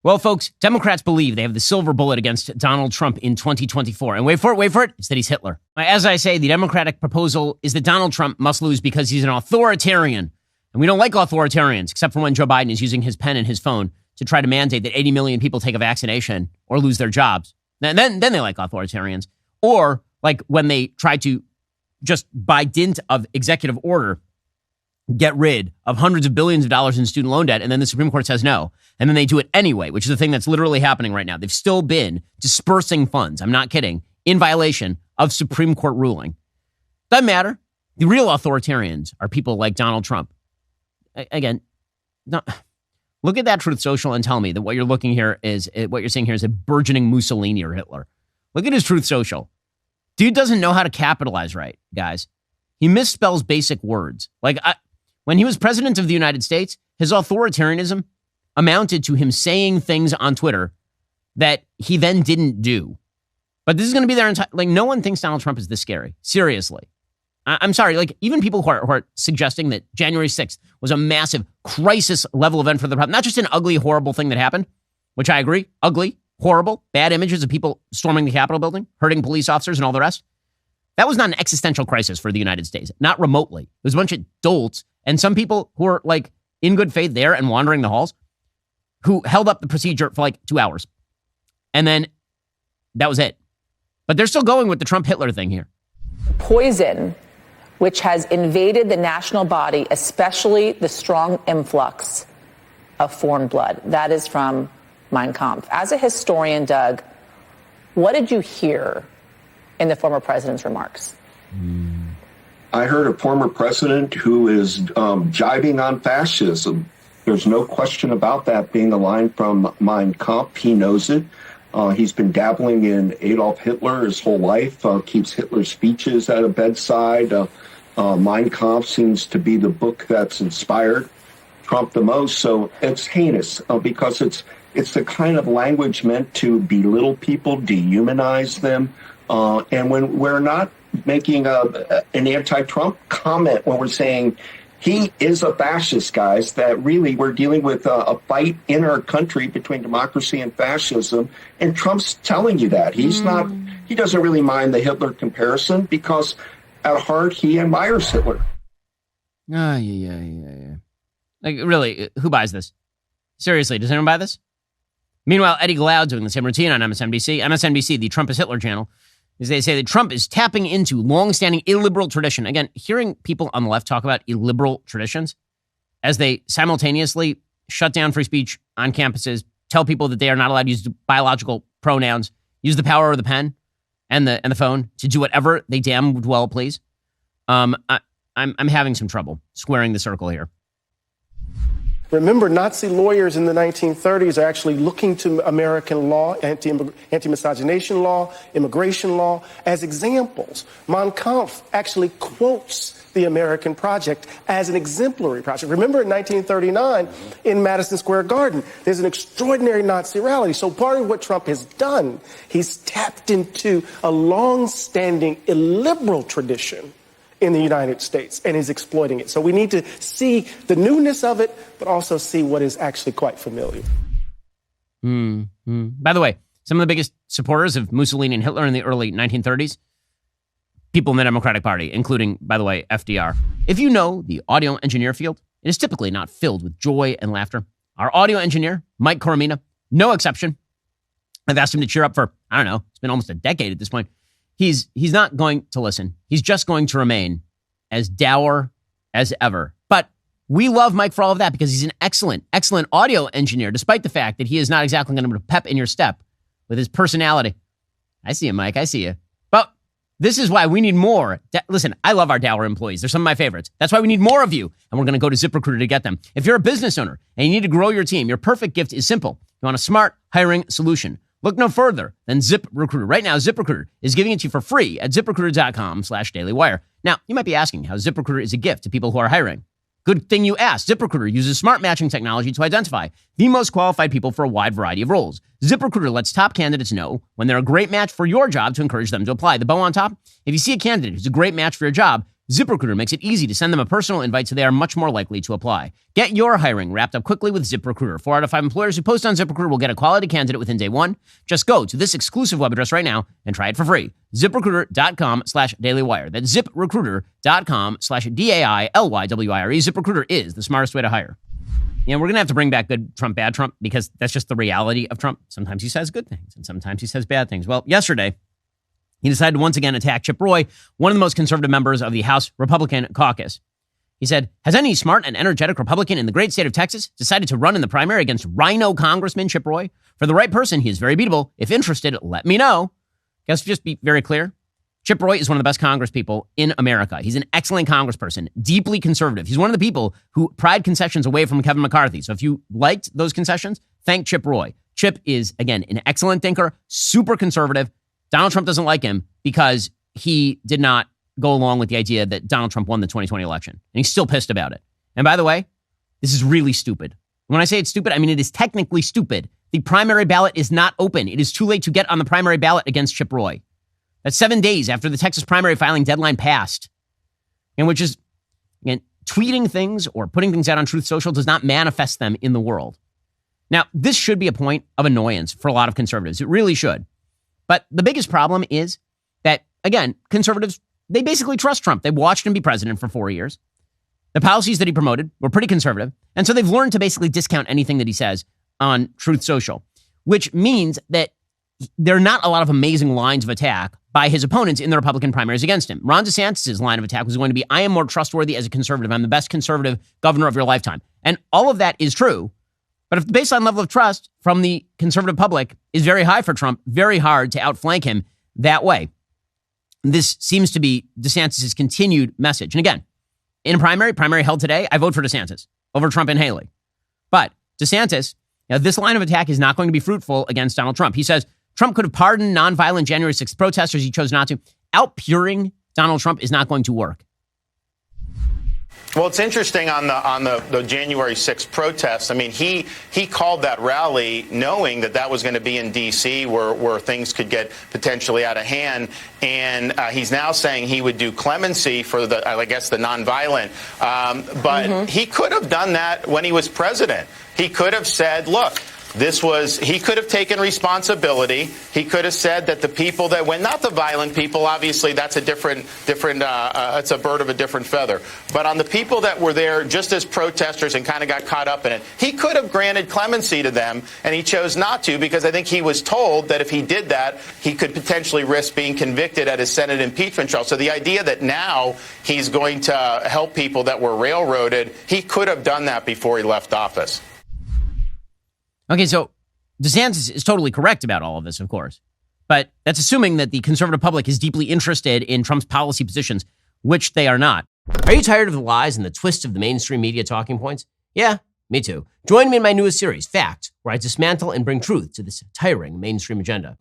Well, folks, Democrats believe they have the silver bullet against Donald Trump in 2024. And wait for it, it's that he's Hitler. As I say, the Democratic proposal is that Donald Trump must lose because he's an authoritarian. And we don't like authoritarians, except for when Joe Biden is using his pen and his phone to try to mandate that 80 million people take a vaccination or lose their jobs. And then they like authoritarians. Or like when they try to just by dint of executive order get rid of hundreds of billions of dollars in student loan debt, and then the Supreme Court says no. And then they do it anyway, which is the thing that's literally happening right now. They've still been dispersing funds, I'm not kidding, in violation of Supreme Court ruling. Doesn't matter. The real authoritarians are people like Donald Trump. Again, no, look at that Truth Social and tell me that what you're seeing here is a burgeoning Mussolini or Hitler. Look at his Truth Social. Dude doesn't know how to capitalize right, guys. He misspells basic words. When he was president of the United States, his authoritarianism amounted to him saying things on Twitter that he then didn't do. But this is going to be their entire, no one thinks Donald Trump is this scary. Seriously. I'm sorry, even people who are suggesting that January 6th was a massive crisis level event for the problem, not just an ugly, horrible thing that happened, which I agree, ugly, horrible, bad images of people storming the Capitol building, hurting police officers and all the rest. That was not an existential crisis for the United States, not remotely. It was a bunch of dolts and some people who are in good faith there and wandering the halls who held up the procedure for 2 hours. And then that was it. But they're still going with the Trump Hitler thing here. Poison, which has invaded the national body, especially the strong influx of foreign blood. That is from Mein Kampf. As a historian, Doug, what did you hear in the former president's remarks? I heard a former president who is jibing on fascism. There's no question about that being a line from Mein Kampf. He knows it. He's been dabbling in Adolf Hitler his whole life, keeps Hitler's speeches at a bedside. Mein Kampf seems to be the book that's inspired Trump the most. So it's heinous because it's the kind of language meant to belittle people, dehumanize them. And when we're not making an anti-Trump comment, when we're saying he is a fascist, guys, that really we're dealing with a fight in our country between democracy and fascism. And Trump's telling you that. He doesn't really mind the Hitler comparison because at heart, he admires Hitler. Yeah. Really, who buys this? Seriously, does anyone buy this? Meanwhile, Eddie Glaude doing the same routine on MSNBC. MSNBC, the Trump is Hitler channel, is they say that Trump is tapping into long-standing illiberal tradition. Again, hearing people on the left talk about illiberal traditions as they simultaneously shut down free speech on campuses, tell people that they are not allowed to use biological pronouns, use the power of the pen and the phone to do whatever they damn well please. I'm having some trouble squaring the circle here. Remember, Nazi lawyers in the 1930s are actually looking to American law, anti-miscegenation law, immigration law, as examples. Mein Kampf actually quotes the American project as an exemplary project. Remember in 1939 in Madison Square Garden, there's an extraordinary Nazi rally. So part of what Trump has done, he's tapped into a long-standing illiberal tradition in the United States, and is exploiting it. So we need to see the newness of it, but also see what is actually quite familiar. By the way, some of the biggest supporters of Mussolini and Hitler in the early 1930s, people in the Democratic Party, including, by the way, FDR. If you know the audio engineer field, it is typically not filled with joy and laughter. Our audio engineer, Mike Coromina, no exception. I've asked him to cheer up for, I don't know, it's been almost a decade at this point. He's not going to listen. He's just going to remain as dour as ever. But we love Mike for all of that because he's an excellent audio engineer, despite the fact that he is not exactly going to pep in your step with his personality. I see you, Mike. I see you. But this is why we need more. Listen, I love our dour employees. They're some of my favorites. That's why we need more of you. And we're going to go to ZipRecruiter to get them. If you're a business owner and you need to grow your team, your perfect gift is simple. You want a smart hiring solution. Look no further than ZipRecruiter. Right now, ZipRecruiter is giving it to you for free at ZipRecruiter.com/dailywire. Now, you might be asking how ZipRecruiter is a gift to people who are hiring. Good thing you asked. ZipRecruiter uses smart matching technology to identify the most qualified people for a wide variety of roles. ZipRecruiter lets top candidates know when they're a great match for your job to encourage them to apply. The bow on top, if you see a candidate who's a great match for your job, ZipRecruiter makes it easy to send them a personal invite so they are much more likely to apply. Get your hiring wrapped up quickly with ZipRecruiter. 4 out of 5 employers who post on ZipRecruiter will get a quality candidate within day one. Just go to this exclusive web address right now and try it for free. ZipRecruiter.com/dailywire. That's ZipRecruiter.com/DAILYWIRE. ZipRecruiter is the smartest way to hire. You know, we're going to have to bring back good Trump, bad Trump, because that's just the reality of Trump. Sometimes he says good things and sometimes he says bad things. Well, yesterday, he decided to once again attack Chip Roy, one of the most conservative members of the House Republican caucus. He said, has any smart and energetic Republican in the great state of Texas decided to run in the primary against Rhino Congressman Chip Roy? For the right person, he is very beatable. If interested, let me know. Guess just be very clear. Chip Roy is one of the best congresspeople in America. He's an excellent congressperson, deeply conservative. He's one of the people who pried concessions away from Kevin McCarthy. So if you liked those concessions, thank Chip Roy. Chip is, again, an excellent thinker, super conservative. Donald Trump doesn't like him because he did not go along with the idea that Donald Trump won the 2020 election. And he's still pissed about it. And by the way, this is really stupid. When I say it's stupid, I mean it is technically stupid. The primary ballot is not open. It is too late to get on the primary ballot against Chip Roy. That's 7 days after the Texas primary filing deadline passed. And which is, again, tweeting things or putting things out on Truth Social does not manifest them in the world. Now, this should be a point of annoyance for a lot of conservatives. It really should. But the biggest problem is that, again, conservatives, they basically trust Trump. They watched him be president for 4 years. The policies that he promoted were pretty conservative. And so they've learned to basically discount anything that he says on Truth Social, which means that there are not a lot of amazing lines of attack by his opponents in the Republican primaries against him. Ron DeSantis' line of attack was going to be, I am more trustworthy as a conservative. I'm the best conservative governor of your lifetime. And all of that is true. But if the baseline level of trust from the conservative public is very high for Trump, very hard to outflank him that way. This seems to be DeSantis' continued message. And again, in a primary held today, I vote for DeSantis over Trump and Haley. But DeSantis, this line of attack is not going to be fruitful against Donald Trump. He says Trump could have pardoned nonviolent January 6th protesters. He chose not to. Outpuring Donald Trump is not going to work. Well, it's interesting on the January 6th protests. I mean, he called that rally knowing that was going to be in D.C. where things could get potentially out of hand. And he's now saying he would do clemency for the nonviolent. But he could have done that when he was president. He could have said, look, he could have taken responsibility. He could have said that the people that went, not the violent people, obviously that's a different, it's a bird of a different feather. But on the people that were there just as protesters and kind of got caught up in it, he could have granted clemency to them, and he chose not to because I think he was told that if he did that, he could potentially risk being convicted at his Senate impeachment trial. So the idea that now he's going to help people that were railroaded, he could have done that before he left office. Okay, so DeSantis is totally correct about all of this, of course. But that's assuming that the conservative public is deeply interested in Trump's policy positions, which they are not. Are you tired of the lies and the twists of the mainstream media talking points? Yeah, me too. Join me in my newest series, Fact, where I dismantle and bring truth to this tiring mainstream agenda.